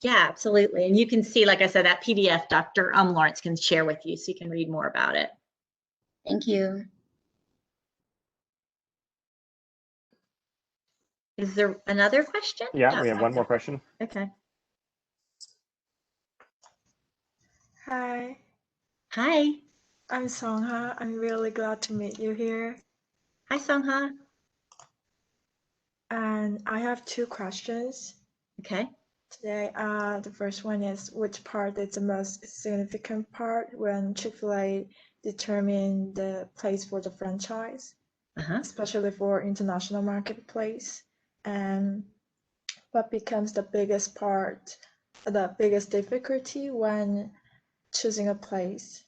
Yeah, absolutely. And you can see, like I said, that PDF Dr. Lawrence can share with you, so you can read more about it. Thank you. Is there another question? Yeah, we have one more question. Okay. Hi, Hi. I'm Songha. I'm really glad to meet you here. Hi, Songha. And I have two questions Okay. today. The first one is, which part is the most significant part when Chick-fil-A determine the place for the franchise, especially for international marketplace? And what becomes the biggest part, the biggest difficulty when choosing a place?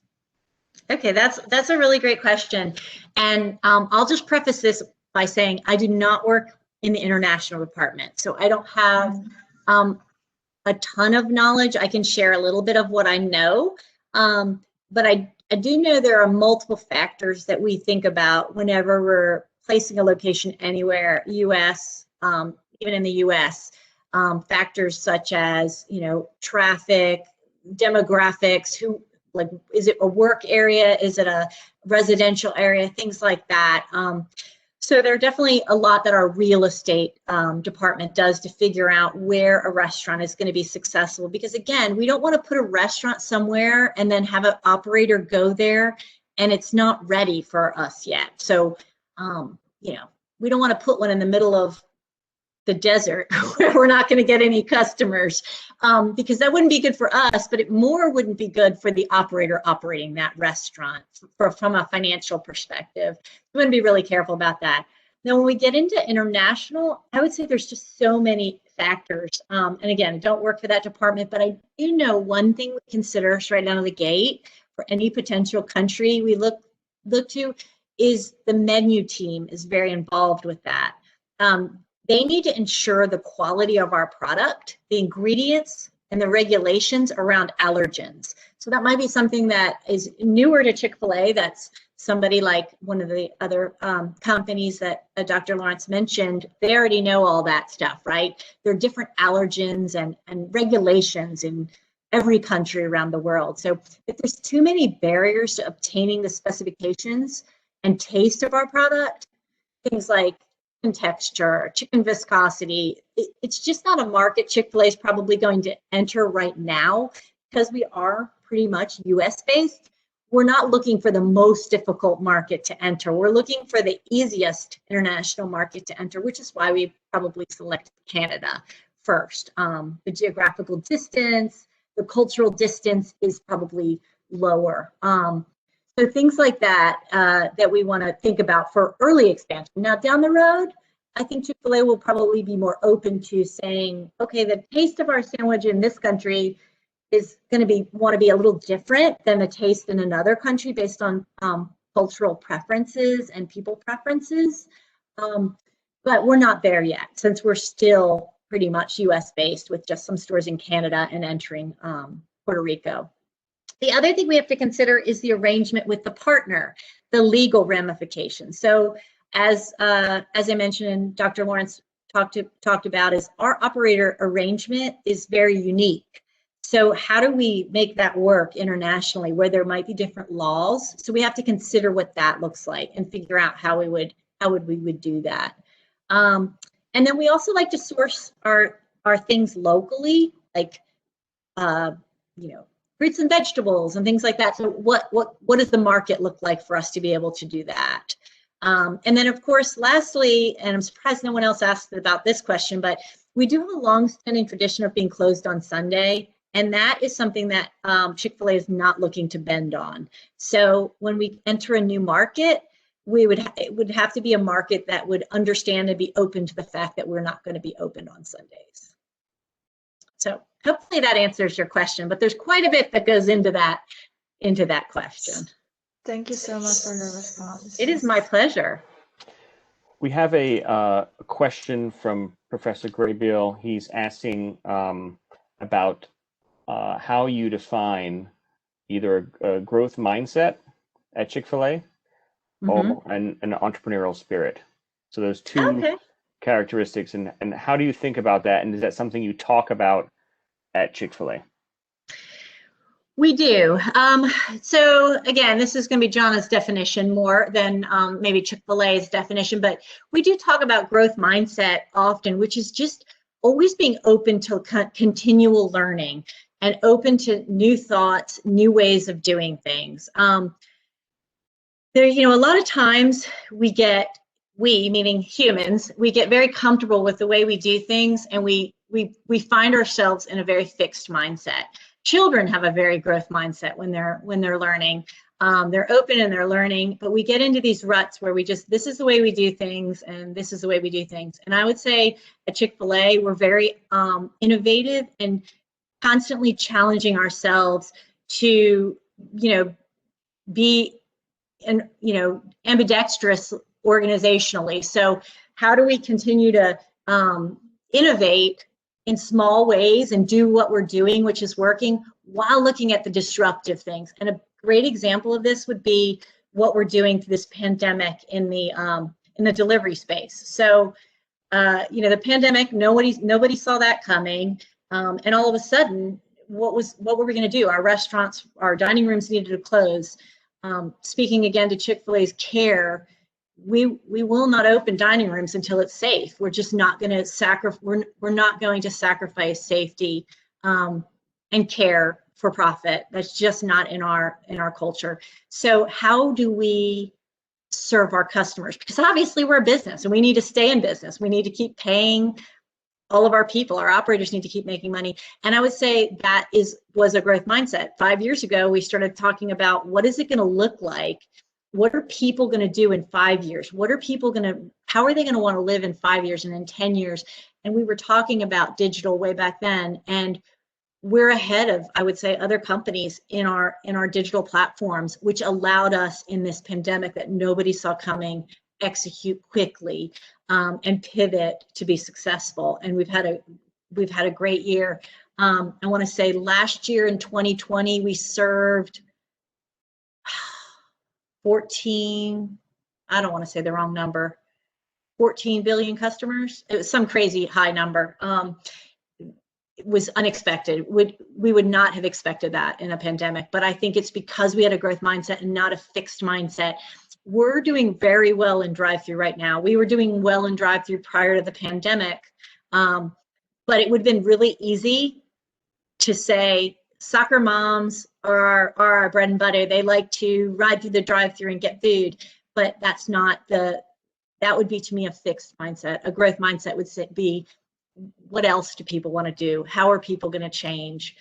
Okay, that's a really great question. And I'll just preface this by saying I do not work in the international department. So I don't have a ton of knowledge. I can share a little bit of what I know. But I do know there are multiple factors that we think about whenever we're placing a location anywhere, US, even in the US. Factors such as, traffic, demographics, like, is it a work area? Is it a residential area? Things like that. So there are definitely a lot that our real estate department does to figure out where a restaurant is going to be successful. Because again, we don't want to put a restaurant somewhere and then have an operator go there and it's not ready for us yet. So, we don't want to put one in the middle of the desert where we're not going to get any customers, because that wouldn't be good for us, but it more wouldn't be good for the operator operating that restaurant from a financial perspective. We want to be really careful about that. Now, when we get into international, I would say there's just so many factors. And again, I don't work for that department, but I do know one thing we consider straight out of the gate for any potential country we look to is the menu team is very involved with that. They need to ensure the quality of our product, the ingredients, and the regulations around allergens. So that might be something that is newer to Chick-fil-A. That's somebody like one of the other companies that Dr. Lawrence mentioned. They already know all that stuff, right? There are different allergens and regulations in every country around the world. So if there's too many barriers to obtaining the specifications and taste of our product, things like texture, chicken viscosity, it's just not a market Chick-fil-A is probably going to enter right now, because we are pretty much US based. We're not looking for the most difficult market to enter. We're looking for the easiest international market to enter, which is why we probably selected Canada first. The geographical distance, the cultural distance is probably lower. So things like that that we want to think about for early expansion. Now down the road, I think Chick-fil-A will probably be more open to saying, okay, the taste of our sandwich in this country is going to want to be a little different than the taste in another country based on cultural preferences and people preferences. but we're not there yet, since we're still pretty much US based with just some stores in Canada and entering Puerto Rico. The other thing we have to consider is the arrangement with the partner, the legal ramifications. So as I mentioned and Dr. Lawrence talked about, is our operator arrangement is very unique. So how do we make that work internationally where there might be different laws? So we have to consider what that looks like and figure out how we would do that. And then we also like to source our things locally, like fruits and vegetables and things like that. So what does the market look like for us to be able to do that? And then of course, lastly, and I'm surprised no one else asked about this question, but we do have a long-standing tradition of being closed on Sunday. And that is something that Chick-fil-A is not looking to bend on. So when we enter a new market, it would have to be a market that would understand and be open to the fact that we're not going to be open on Sundays. So hopefully that answers your question, but there's quite a bit that goes into that question. Thank you so much for your response. It is my pleasure. We have a question from Professor Graybill. He's asking about how you define either a growth mindset at Chick-fil-A or an entrepreneurial spirit. So those two characteristics, and how do you think about that? And is that something you talk about at Chick-fil-A? We do. So again, this is going to be Jonna's definition more than maybe Chick-fil-A's definition, but we do talk about growth mindset often, which is just always being open to continual learning and open to new thoughts, new ways of doing things. There, a lot of times we meaning humans, we get very comfortable with the way we do things, and we find ourselves in a very fixed mindset. Children have a very growth mindset when they're learning. They're open and they're learning, but we get into these ruts where this is the way we do things, and this is the way we do things. And I would say at Chick-fil-A, we're very innovative and constantly challenging ourselves to, be ambidextrous organizationally. So how do we continue to innovate in small ways and do what we're doing, which is working, while looking at the disruptive things? And a great example of this would be what we're doing through this pandemic in the delivery space. So the pandemic, nobody saw that coming, and all of a sudden, what were we going to do? Our restaurants, our dining rooms needed to close. Speaking again to Chick-fil-A's care, we will not open dining rooms until it's safe. We're just not going to we're not going to sacrifice safety and care for profit. That's just not in our culture. So how do we serve our customers? Because obviously we're a business and we need to stay in business. We need to keep paying all of our people. Our operators need to keep making money. And I would say that was a growth mindset. 5 years ago, we started talking about what is it going to look like? What are people going to do in 5 years? How are they going to want to live in 5 years and in 10 years? And we were talking about digital way back then, and we're ahead of, I would say, other companies in our digital platforms, which allowed us in this pandemic that nobody saw coming, execute quickly and pivot to be successful. And we've had a great year. I want to say last year in 2020, we served 14, I don't want to say the wrong number, 14 billion customers. It was some crazy high number. It was unexpected. We would not have expected that in a pandemic, but I think it's because we had a growth mindset and not a fixed mindset. We're doing very well in drive-through right now. We were doing well in drive-through prior to the pandemic, but it would have been really easy to say soccer moms are our bread and butter. They like to ride through the drive-through and get food, but that's not that would be to me a fixed mindset. A growth mindset would be, what else do people want to do? How are people going to change?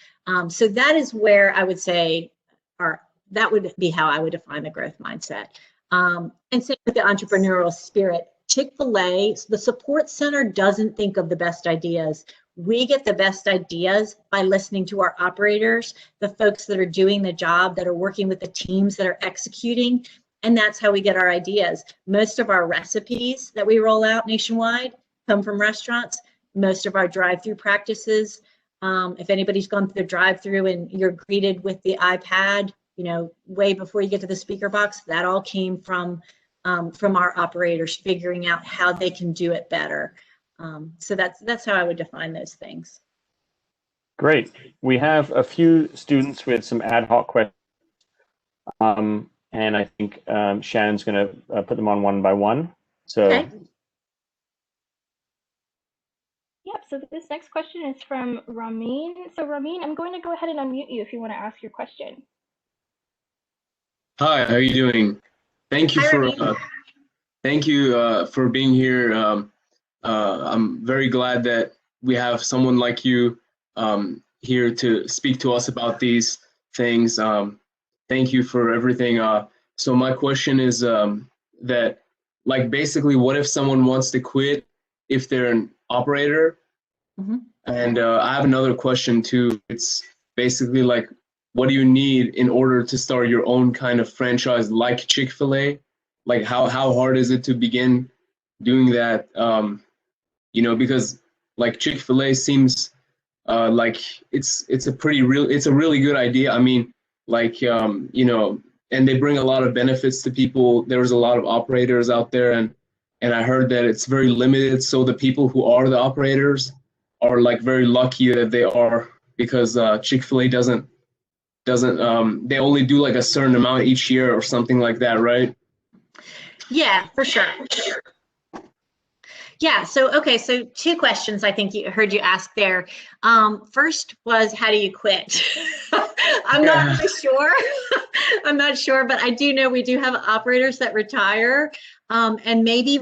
So that is where I would say, that would be how I would define the growth mindset. And same with the entrepreneurial spirit. Chick-fil-A, the support center doesn't think of the best ideas. We get the best ideas by listening to our operators, the folks that are doing the job, that are working with the teams that are executing, And that's how we get our ideas. Most of our recipes that we roll out nationwide come from restaurants. Most of our drive-through practices, if anybody's gone through the drive-through and you're greeted with the iPad, you know, way before you get to the speaker box, that all came from our operators figuring out how they can do it better. So that's how I would define those things. Great. We have a few students with some ad hoc questions. And I think Shannon's going to put them on one by one. So. Okay. Yep, so this next question is from Ramin. So Ramin, I'm going to go ahead and unmute you if you want to ask your question. Hi, how are you doing? Thank you for being here. I'm very glad that we have someone like you here to speak to us about these things. Thank you for everything. So my question is that, like, basically, what if someone wants to quit if they're an operator? Mm-hmm. And I have another question too. It's basically like, what do you need in order to start your own kind of franchise like Chick-fil-A? Like, how hard is it to begin doing that? You know, because like Chick-fil-A seems like it's a really good idea. I mean, like, you know, and they bring a lot of benefits to people. There's a lot of operators out there, and I heard that it's very limited. So the people who are the operators are like very lucky that they are, because Chick-fil-A doesn't they only do like a certain amount each year or something like that, right? Yeah, for sure. Yeah, so okay, so two questions I think you heard you ask there. First was, how do you quit? I'm not really sure. I'm not sure, but I do know we do have operators that retire and maybe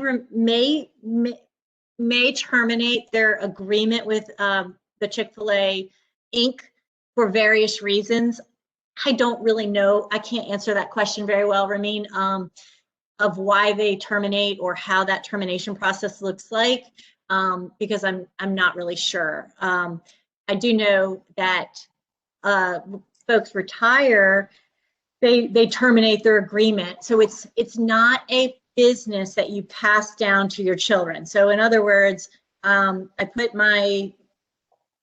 may terminate their agreement with the Chick-fil-A Inc. for various reasons. I don't really know. I can't answer that question very well, Ramin, of why they terminate or how that termination process looks like, because I'm not really sure. I do know that folks retire, they terminate their agreement. So it's not a business that you pass down to your children. So in other words, I put my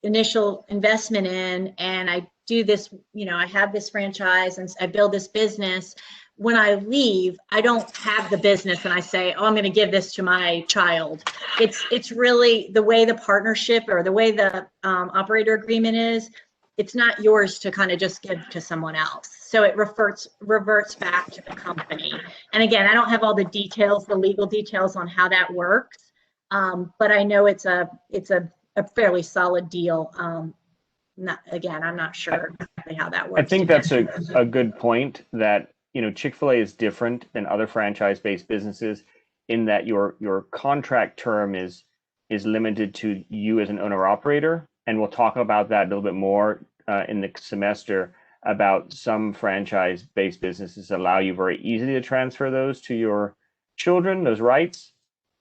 initial investment in and I do this, you know, I have this franchise and I build this business. When I leave, I don't have the business and I say, oh, I'm going to give this to my child. It's really the way the partnership or the way the operator agreement is, it's not yours to kind of just give to someone else. So it reverts back to the company. And again, I don't have all the details, the legal details on how that works, but I know it's a fairly solid deal. I'm not sure exactly how that works. I think that's a good point, that, you know, Chick-fil-A is different than other franchise-based businesses in that your contract term is limited to you as an owner-operator. And we'll talk about that a little bit more in the semester, about some franchise-based businesses allow you very easily to transfer those to your children, those rights,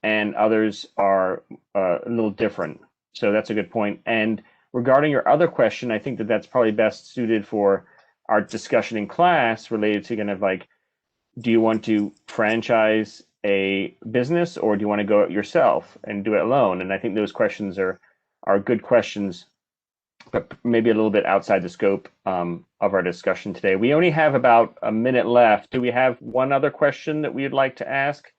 and others are a little different. So that's a good point. And regarding your other question, I think that's probably best suited for our discussion in class related to kind of like, do you want to franchise a business or do you want to go it yourself and do it alone? And I think those questions are good questions, but maybe a little bit outside the scope of our discussion today. We only have about a minute left. Do we have one other question that we'd like to ask?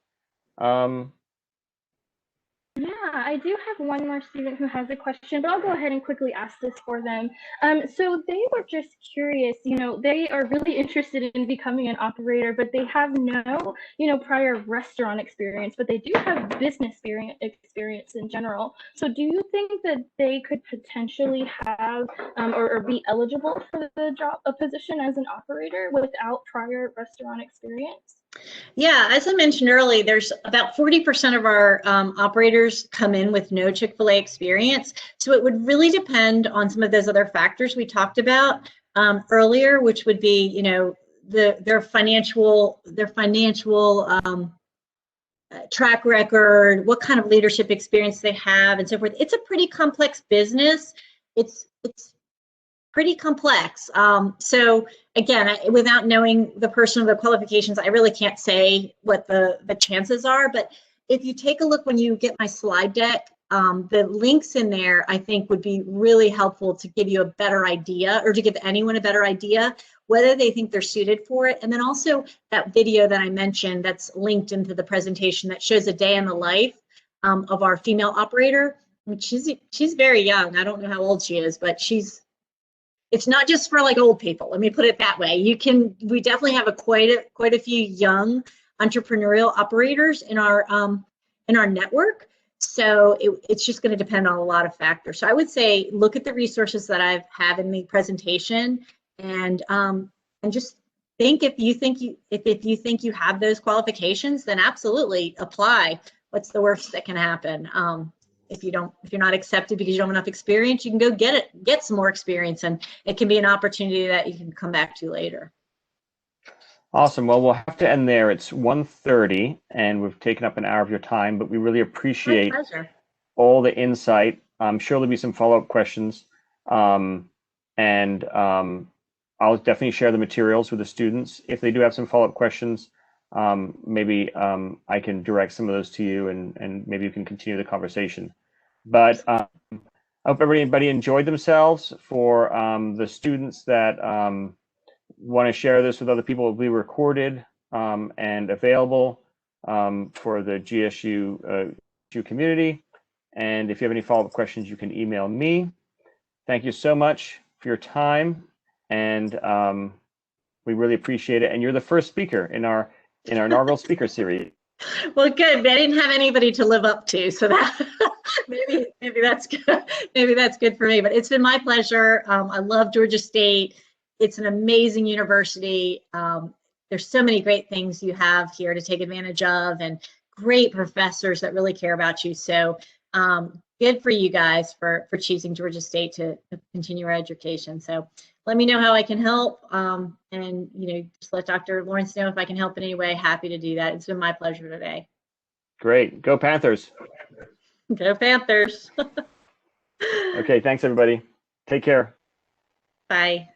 Yeah, I do have one more student who has a question, but I'll go ahead and quickly ask this for them. So they were just curious, you know, they are really interested in becoming an operator, but they have no, you know, prior restaurant experience, but they do have business experience in general. So do you think that they could potentially have or be eligible for a position as an operator without prior restaurant experience? Yeah, as I mentioned earlier, there's about 40% of our operators come in with no Chick-fil-A experience. So it would really depend on some of those other factors we talked about earlier, which would be, you know, their financial track record, what kind of leadership experience they have, and so forth. It's a pretty complex business. It's pretty complex. So again, without knowing the person or the qualifications, I really can't say what the chances are. But if you take a look when you get my slide deck, the links in there, I think, would be really helpful to give you a better idea, or to give anyone a better idea whether they think they're suited for it. And then also that video that I mentioned that's linked into the presentation that shows a day in the life of our female operator. She's very young. I don't know how old she is, but it's not just for like old people. Let me put it that way. We definitely have quite a few young entrepreneurial operators in our network. So it's just going to depend on a lot of factors. So I would say look at the resources that I have in the presentation, and just think if you think you have those qualifications, then absolutely apply. What's the worst that can happen? If you're not accepted because you don't have enough experience, you can go get some more experience, and it can be an opportunity that you can come back to later. Awesome. Well, we'll have to end there. It's 1:30 and we've taken up an hour of your time, but we really appreciate all the insight. I'm sure there'll be some follow-up questions. I'll definitely share the materials with the students. If they do have some follow-up questions, maybe I can direct some of those to you, and maybe you can continue the conversation. But I hope everybody enjoyed themselves. For the students that want to share this with other people, it will be recorded and available for the GSU community. And if you have any follow-up questions, you can email me. Thank you so much for your time, and we really appreciate it. And you're the first speaker in our inaugural speaker series. Well, good. I didn't have anybody to live up to, so that maybe that's good. Maybe that's good for me. But it's been my pleasure. I love Georgia State. It's an amazing university. There's so many great things you have here to take advantage of, and great professors that really care about you. So good for you guys for choosing Georgia State to continue your education. So let me know how I can help, and just let Dr. Lawrence know if I can help in any way. Happy to do that. It's been my pleasure today. Great. Go Panthers. Go Panthers. Okay, thanks everybody. Take care. Bye.